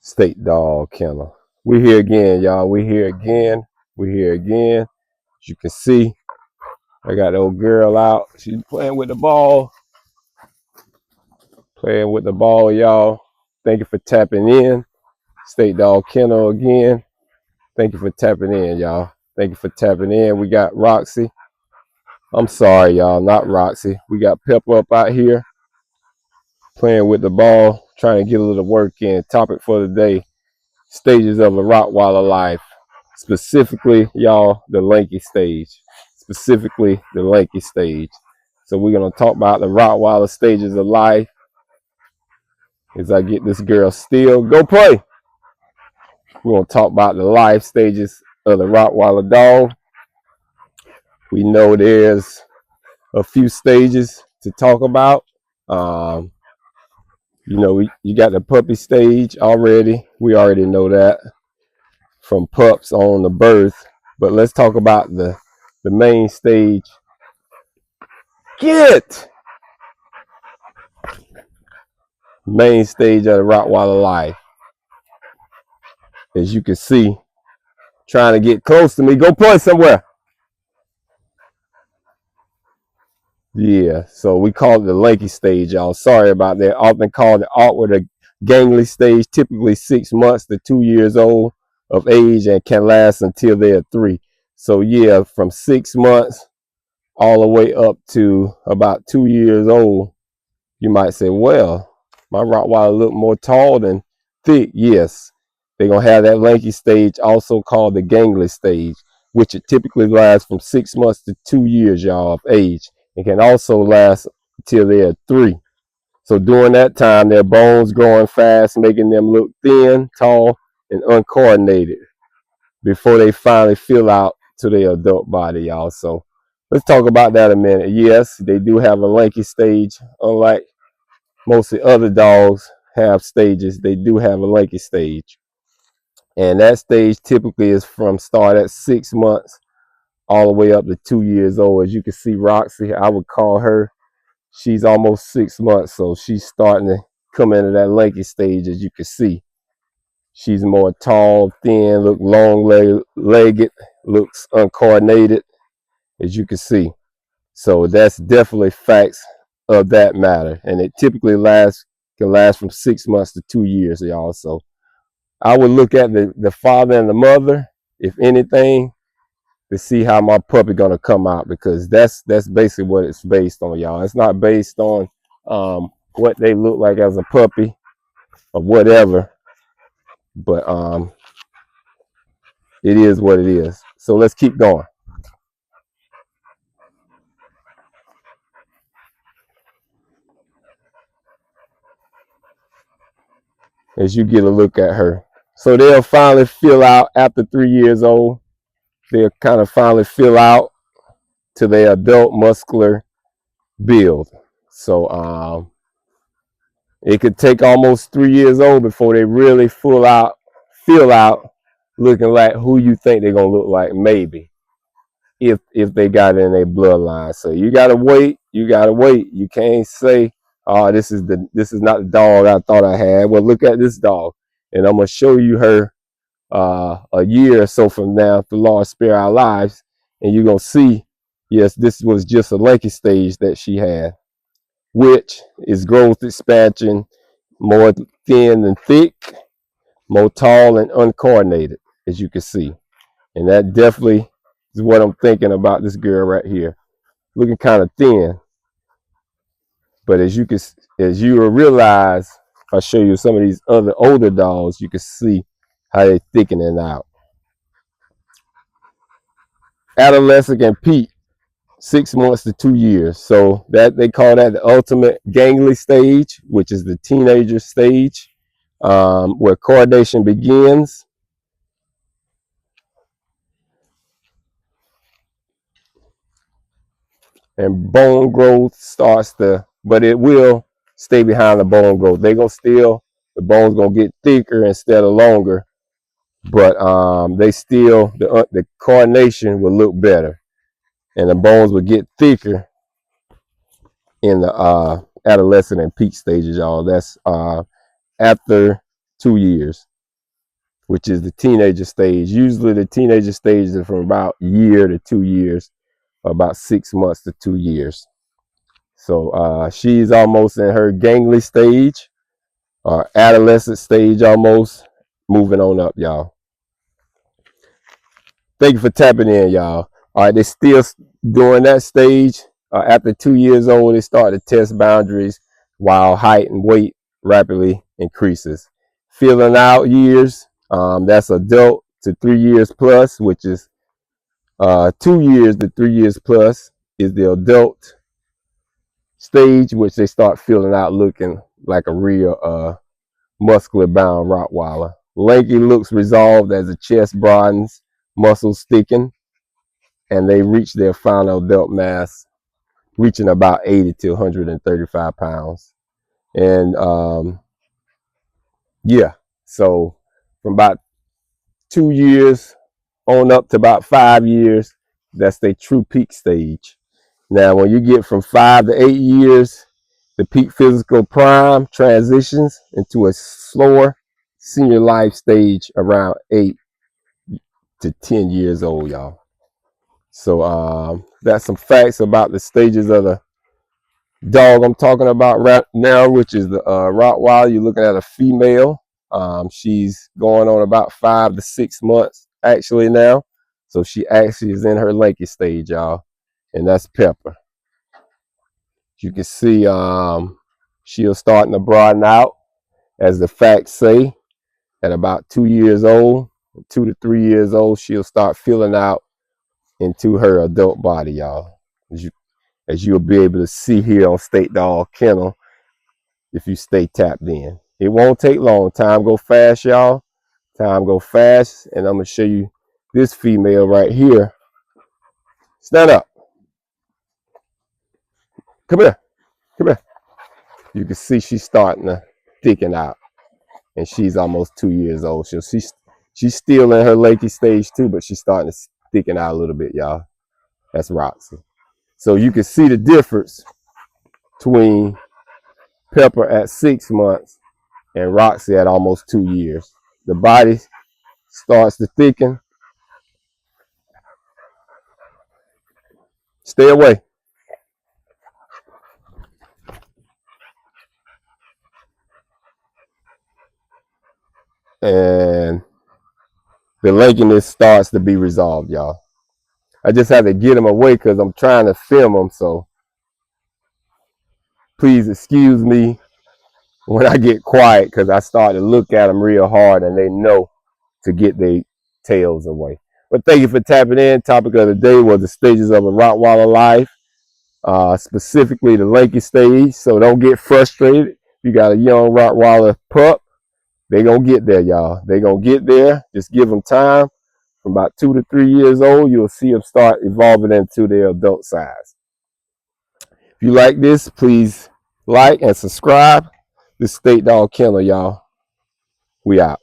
State dog kennel. We here again, y'all. We here again. We here again. As you can see, I got the old girl out. She's playing with the ball. Playing with the ball, y'all. Thank you for tapping in. State dog kennel again. Thank you for tapping in, y'all. Thank you for tapping in. We got Roxy. I'm sorry, y'all, not Roxy. We got Pepper up out here playing with the ball, trying to get a little work in. Topic for the day: stages of a Rottweiler life. Specifically, y'all, the lanky stage. Specifically, the lanky stage. So we're going to talk about the Rottweiler stages of life as I get this girl still. Go play. We're going to talk about the life stages of the Rottweiler dog. We know there's a few stages to talk about. You got the puppy stage already. We already know that from pups on the birth. But let's talk about the main stage. Get main stage of the Rottweiler life. As you can see, trying to get close to me. Go play somewhere. Yeah, so we call it the lanky stage, y'all. Sorry about that. Often called the awkward or gangly stage, typically 6 months to 2 years old of age and can last until they are 3. So yeah, from 6 months all the way up to about 2 years old, you might say, well, my Rottweiler look more tall than thick. Yes, they're going to have that lanky stage, also called the gangly stage, which it typically lasts from 6 months to 2 years, y'all, of age. It can also last until they're 3. So during that time, their bones growing fast, making them look thin, tall, and uncoordinated before they finally fill out to their adult body, y'all. So let's talk about that a minute. Yes, they do have a lanky stage. Unlike most of the other dogs have stages, they do have a lanky stage. And that stage typically is from start at 6 months all the way up to 2 years old. As you can see, Roxy, I would call her, she's almost 6 months, so she's starting to come into that lanky stage. As you can see, she's more tall, thin, look long-legged, looks uncoordinated, as you can see. So that's definitely facts of that matter, and it typically can last from 6 months to 2 years, y'all. So I would look at the father and the mother, if anything, to see how my puppy gonna come out, because that's basically what it's based on, y'all. It's not based on what they look like as a puppy or whatever, but it is what it is. So let's keep going. As you get a look at her, so they'll finally fill out after 3 years old. They'll kind of finally fill out to their adult muscular build. So it could take almost 3 years old before they really fill out, looking like who you think they're gonna look like, maybe, if they got it in their bloodline. So you gotta wait. You gotta wait. You can't say, "Oh, this is not the dog I thought I had." Well, look at this dog, and I'm gonna show you her a year or so from now, if the Lord spare our lives, and you're gonna see, yes, this was just a lanky stage that she had, which is growth expansion, more thin than thick, more tall and uncoordinated, as you can see. And that definitely is what I'm thinking about this girl right here. Looking kind of thin, but as you will realize, if I show you some of these other older dogs, you can see how they're thickening out. Adolescent and peak, 6 months to 2 years. So that they call that the ultimate gangly stage, which is the teenager stage, where coordination begins. And bone growth starts but it will stay behind the bone growth. They gonna still, the bone's gonna get thicker instead of longer, but they still, the coordination will look better, and the bones will get thicker in the adolescent and peak stages, y'all. That's after 2 years. which is the teenager stage. Usually the teenager stage is from about a year to 2 years, or about 6 months to 2 years. So she's almost in her gangly stage, or adolescent stage almost, moving on up, y'all. Thank you for tapping in, y'all. All right, they still during that stage. After 2 years old, they start to test boundaries while height and weight rapidly increases. Filling out years, that's adult to 3 years plus, which is 2 years to 3 years plus is the adult stage, which they start filling out looking like a real muscular bound Rottweiler. Lanky looks resolved as the chest broadens, muscles thicken, and they reach their final adult mass, reaching about 80 to 135 pounds. And yeah, so from about 2 years on up to about 5 years, that's their true peak stage. Now, when you get from 5 to 8 years, the peak physical prime transitions into a slower senior life stage around 8 to 10 years old, y'all. So that's some facts about the stages of the dog I'm talking about right now, which is the Rottweiler. You're looking at a female. She's going on about 5 to 6 months actually now. So she actually is in her lanky stage, y'all. And that's Pepper. You can see she's starting to broaden out, as the facts say. At about 2 years old, 2 to 3 years old, she'll start filling out into her adult body, y'all. As you'll be able to see here on State Dog Kennel, if you stay tapped in. It won't take long. Time go fast, y'all. Time go fast. And I'm going to show you this female right here. Stand up. Come here. Come here. You can see she's starting to thicken out. And she's almost 2 years old. So she's still in her lanky stage too, but she's starting to thicken out a little bit, y'all. That's Roxy. So you can see the difference between Pepper at 6 months and Roxy at almost 2 years. The body starts to thicken. Stay away. And the lankiness starts to be resolved, y'all. I just had to get them away because I'm trying to film them. So please excuse me when I get quiet, because I start to look at them real hard and they know to get their tails away. But thank you for tapping in. Topic of the day was the stages of a Rottweiler life, specifically the lanky stage. So don't get frustrated. You got a young Rottweiler pup, they gonna get there, y'all. They gonna get there. Just give them time. From about 2 to 3 years old, you'll see them start evolving into their adult size. If you like this, please like and subscribe. This State Dog Kennel, y'all. We out.